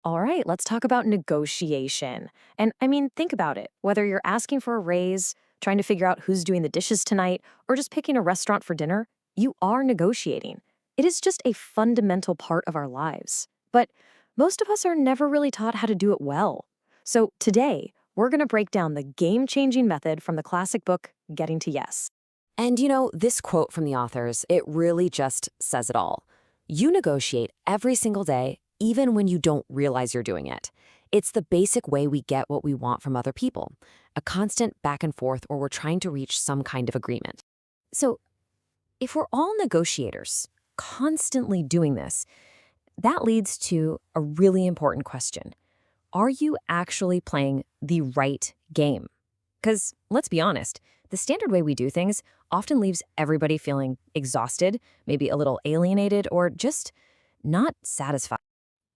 All right, let's talk about negotiation. And I mean, think about it. Whether you're asking for a raise, trying to figure out who's doing the dishes tonight, or just picking a restaurant for dinner, you are negotiating. It is just a fundamental part of our lives. But most of us are never really taught how to do it well. So today, we're going to break down the game changing method from the classic book, Getting to Yes. And this quote from the authors, it really just says it all. You negotiate every single day, even when you don't realize you're doing it. It's the basic way we get what we want from other people, a constant back and forth or we're trying to reach some kind of agreement. So, if we're all negotiators, constantly doing this, that leads to a really important question. Are you actually playing the right game? Because let's be honest, the standard way we do things often leaves everybody feeling exhausted, maybe a little alienated, or just not satisfied.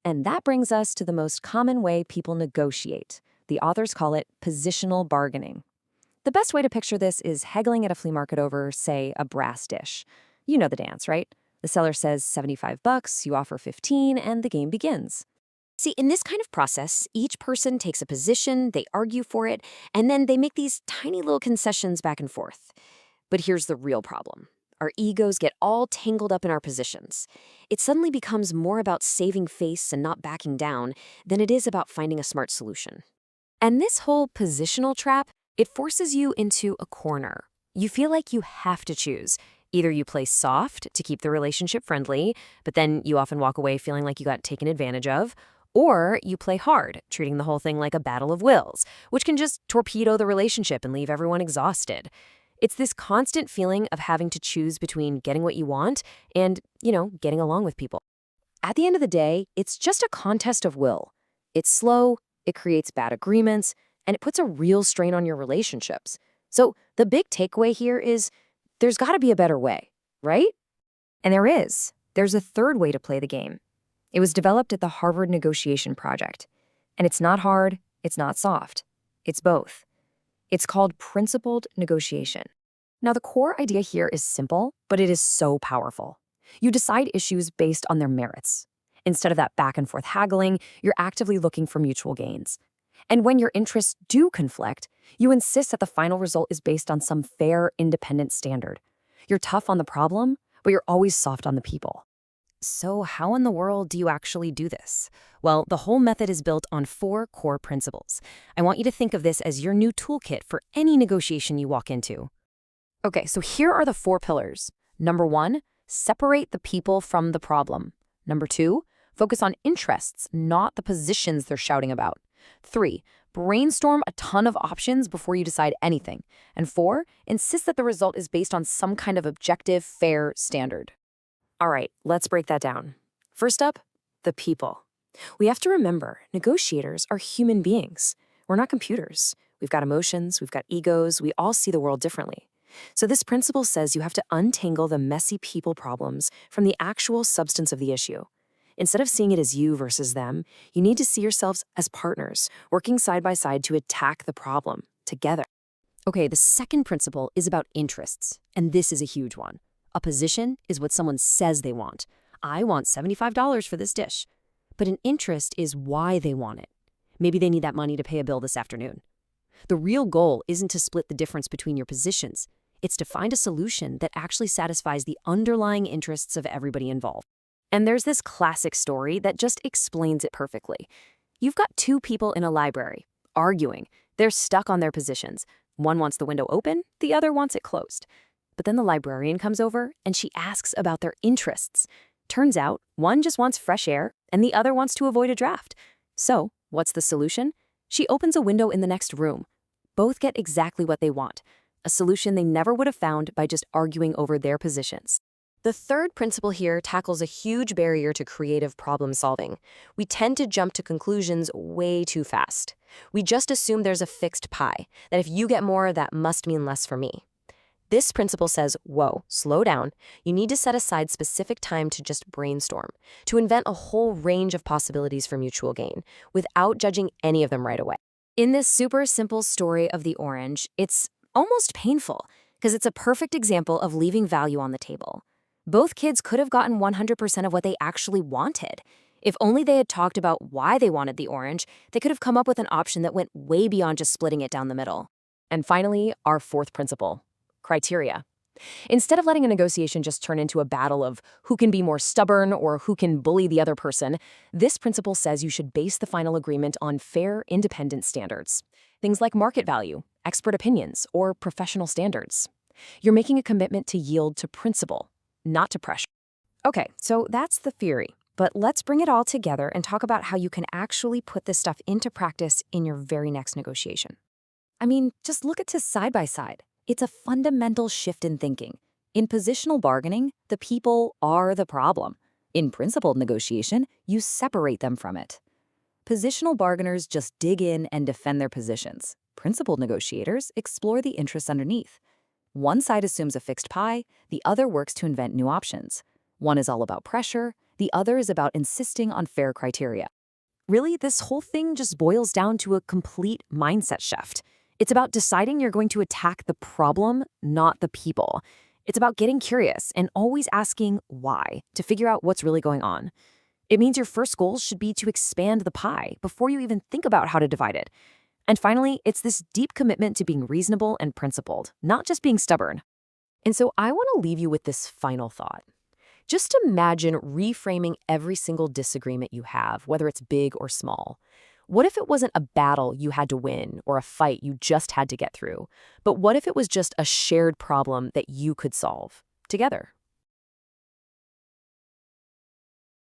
And that brings us to the most common way people negotiate. The authors call it positional bargaining. The best way to picture this is haggling at a flea market over, say, a brass dish. You know the dance, right? The seller says 75 bucks, you offer 15, and the game begins. See, in this kind of process, each person takes a position, they argue for it, and then they make these tiny little concessions back and forth. But here's the real problem. Our egos get all tangled up in our positions. It suddenly becomes more about saving face and not backing down than it is about finding a smart solution. And this whole positional trap, it forces you into a corner. You feel like you have to choose. Either you play soft to keep the relationship friendly, but then you often walk away feeling like you got taken advantage of, or you play hard, treating the whole thing like a battle of wills, which can just torpedo the relationship and leave everyone exhausted. It's this constant feeling of having to choose between getting what you want and, getting along with people. At the end of the day, it's just a contest of will. It's slow, it creates bad agreements, and it puts a real strain on your relationships. So the big takeaway here is there's got to be a better way, right? And there is. There's a third way to play the game. It was developed at the Harvard Negotiation Project. And it's not hard, it's not soft. It's both. It's called principled negotiation. Now, the core idea here is simple, but it is so powerful. You decide issues based on their merits. Instead of that back and forth haggling, you're actively looking for mutual gains. And when your interests do conflict, you insist that the final result is based on some fair, independent standard. You're tough on the problem, but you're always soft on the people. So how in the world do you actually do this? Well, the whole method is built on 4 core principles. I want you to think of this as your new toolkit for any negotiation you walk into. Okay, so here are the 4 pillars. Number 1, separate the people from the problem. Number 2, focus on interests, not the positions they're shouting about. 3, brainstorm a ton of options before you decide anything. And 4, insist that the result is based on some kind of objective, fair standard. All right, let's break that down. First up, the people. We have to remember, negotiators are human beings. We're not computers. We've got emotions, we've got egos, we all see the world differently. So this principle says you have to untangle the messy people problems from the actual substance of the issue. Instead of seeing it as you versus them, you need to see yourselves as partners, working side by side to attack the problem together. Okay, the second principle is about interests, and this is a huge one. A position is what someone says they want. I want $75 for this dish. But an interest is why they want it. Maybe they need that money to pay a bill this afternoon. The real goal isn't to split the difference between your positions. It's to find a solution that actually satisfies the underlying interests of everybody involved. And there's this classic story that just explains it perfectly. You've got 2 people in a library, arguing. They're stuck on their positions. One wants the window open, the other wants it closed. But then the librarian comes over and she asks about their interests. Turns out, one just wants fresh air and the other wants to avoid a draft. So, what's the solution? She opens a window in the next room. Both get exactly what they want, a solution they never would have found by just arguing over their positions. The third principle here tackles a huge barrier to creative problem solving. We tend to jump to conclusions way too fast. We just assume there's a fixed pie, that if you get more, that must mean less for me. This principle says, whoa, slow down. You need to set aside specific time to just brainstorm, to invent a whole range of possibilities for mutual gain, without judging any of them right away. In this super simple story of the orange, it's almost painful, because it's a perfect example of leaving value on the table. Both kids could have gotten 100% of what they actually wanted. If only they had talked about why they wanted the orange, they could have come up with an option that went way beyond just splitting it down the middle. And finally, our fourth principle, criteria. Instead of letting a negotiation just turn into a battle of who can be more stubborn or who can bully the other person, this principle says you should base the final agreement on fair, independent standards. Things like market value, expert opinions, or professional standards. You're making a commitment to yield to principle, not to pressure. Okay, so that's the theory. But let's bring it all together and talk about how you can actually put this stuff into practice in your very next negotiation. I mean, just look at this side by side. It's a fundamental shift in thinking. In positional bargaining, the people are the problem. In principled negotiation, you separate them from it. Positional bargainers just dig in and defend their positions. Principled negotiators explore the interests underneath. One side assumes a fixed pie, the other works to invent new options. One is all about pressure, the other is about insisting on fair criteria. Really, this whole thing just boils down to a complete mindset shift. It's about deciding you're going to attack the problem, not the people. It's about getting curious and always asking why to figure out what's really going on. It means your first goal should be to expand the pie before you even think about how to divide it. And finally, it's this deep commitment to being reasonable and principled, not just being stubborn. And so I want to leave you with this final thought. Just imagine reframing every single disagreement you have, whether it's big or small. What if it wasn't a battle you had to win or a fight you just had to get through? But what if it was just a shared problem that you could solve together?